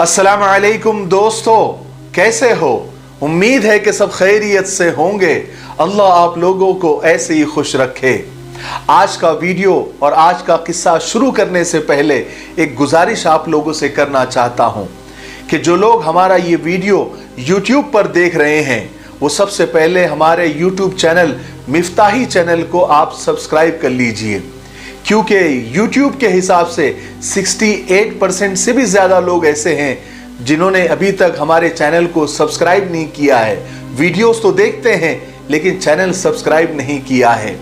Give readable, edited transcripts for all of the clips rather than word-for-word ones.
अस्सलाम वालेकुम दोस्तों, कैसे हो? उम्मीद है कि सब खैरियत से होंगे। अल्लाह आप लोगों को ऐसे ही खुश रखे। आज का वीडियो और आज का किस्सा शुरू करने से पहले एक गुजारिश आप लोगों से करना चाहता हूं कि जो लोग हमारा ये वीडियो YouTube पर देख रहे हैं वो सबसे पहले हमारे YouTube चैनल मिफ्ताही चैनल को आप सब्सक्राइब कर लीजिए, क्योंकि YouTube के हिसाब से 68% से भी ज़्यादा लोग ऐसे हैं जिन्होंने अभी तक हमारे चैनल को सब्सक्राइब नहीं किया है। वीडियोस तो देखते हैं लेकिन चैनल सब्सक्राइब नहीं किया है।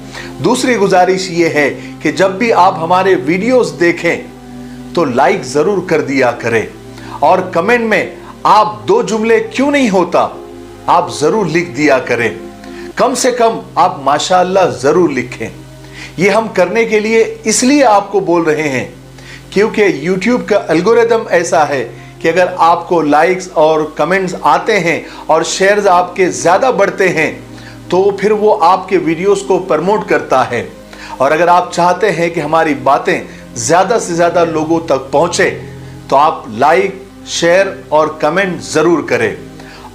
दूसरी गुजारिश ये है कि जब भी आप हमारे वीडियोस देखें तो लाइक ज़रूर कर दिया करें और कमेंट में आप 2 जुमले क्यों नहीं होता आप ज़रूर लिख दिया करें। कम से कम आप माशाअल्लाह ज़रूर लिखें। ये हम करने के लिए इसलिए आपको बोल रहे हैं क्योंकि YouTube का एल्गोरिदम ऐसा है कि अगर आपको लाइक्स और कमेंट्स आते हैं और शेयर्स आपके ज़्यादा बढ़ते हैं तो फिर वो आपके वीडियोस को प्रमोट करता है। और अगर आप चाहते हैं कि हमारी बातें ज़्यादा से ज़्यादा लोगों तक पहुँचे तो आप लाइक, शेयर और कमेंट ज़रूर करें।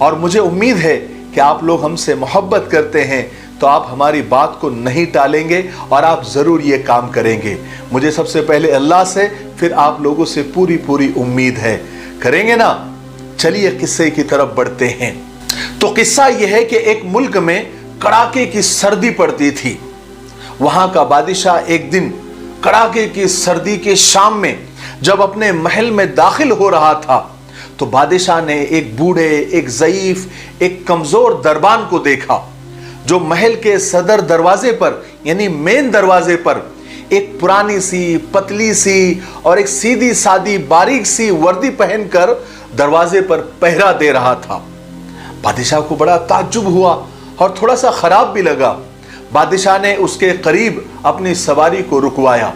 और मुझे उम्मीद है कि आप लोग हमसे मोहब्बत करते हैं तो आप हमारी बात को नहीं टालेंगे और आप ज़रूर ये काम करेंगे। मुझे सबसे पहले अल्लाह से, फिर आप लोगों से पूरी उम्मीद है। करेंगे ना? चलिए किस्से की तरफ बढ़ते हैं। तो किस्सा यह है कि एक मुल्क में कड़ाके की सर्दी पड़ती थी। वहाँ का बादशाह एक दिन कड़ाके की सर्दी के शाम में जब अपने महल में दाखिल हो रहा था तो बादशाह ने एक बूढ़े, एक ज़ईफ, एक कमज़ोर दरबान को देखा जो महल के सदर दरवाजे पर यानी मेन दरवाजे पर एक पुरानी सी, पतली सी और एक सीधी सादी बारीक सी वर्दी पहनकर दरवाजे पर पहरा दे रहा था। बादशाह को बड़ा ताज्जुब हुआ और थोड़ा सा खराब भी लगा। बादशाह ने उसके करीब अपनी सवारी को रुकवाया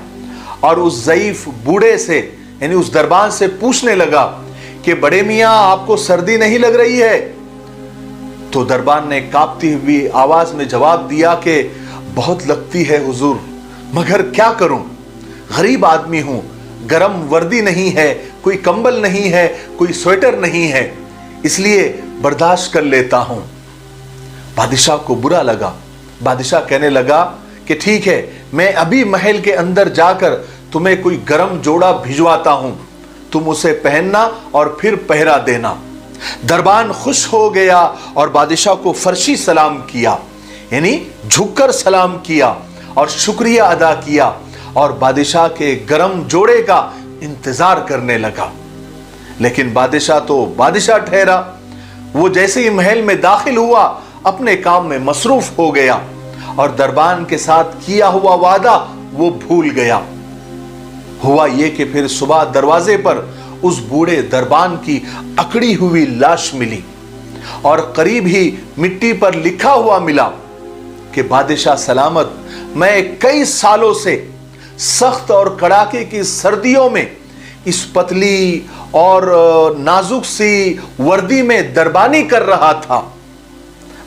और उस ज़ईफ बूढ़े से यानी उस दरबान से पूछने लगा कि बड़े मियाँ आपको सर्दी नहीं लग रही है? तो दरबान ने कांपती हुई आवाज में जवाब दिया कि बहुत लगती है हुजूर, मगर क्या करूं, गरीब आदमी हूं, गरम वर्दी नहीं है, कोई कंबल नहीं है, कोई स्वेटर नहीं है, इसलिए बर्दाश्त कर लेता हूं। बादशाह को बुरा लगा। बादशाह कहने लगा कि ठीक है, मैं अभी महल के अंदर जाकर तुम्हें कोई गरम जोड़ा भिजवाता हूं, तुम उसे पहनना और फिर पहरा देना। दरबान खुश हो गया और बादशाह को फर्शी सलाम किया यानी झुककर सलाम किया और शुक्रिया अदा किया और बादशाह के गरम जोड़े का इंतजार करने लगा। लेकिन बादशाह तो बादशाह ठहरा। वो जैसे ही महल में दाखिल हुआ अपने काम में मसरूफ हो गया और दरबान के साथ किया हुआ वादा वो भूल गया। हुआ ये कि फिर सुबह दरवाजे पर उस बूढ़े दरबान की अकड़ी हुई लाश मिली और करीब ही मिट्टी पर लिखा हुआ मिला कि बादशाह सलामत, मैं कई सालों से सख्त और कड़ाके की सर्दियों में इस पतली और नाजुक सी वर्दी में दरबानी कर रहा था।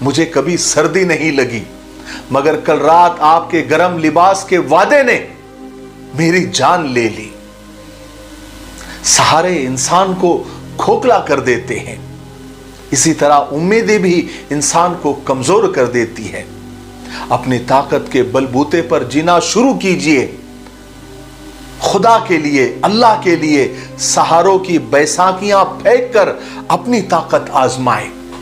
मुझे कभी सर्दी नहीं लगी, मगर कल रात आपके गरम लिबास के वादे ने मेरी जान ले ली। सहारे इंसान को खोखला कर देते हैं, इसी तरह उम्मीदें भी इंसान को कमजोर कर देती है। अपनी ताकत के बलबूते पर जीना शुरू कीजिए। खुदा के लिए, अल्लाह के लिए सहारों की बैसाखियां फेंक कर अपनी ताकत आजमाएं।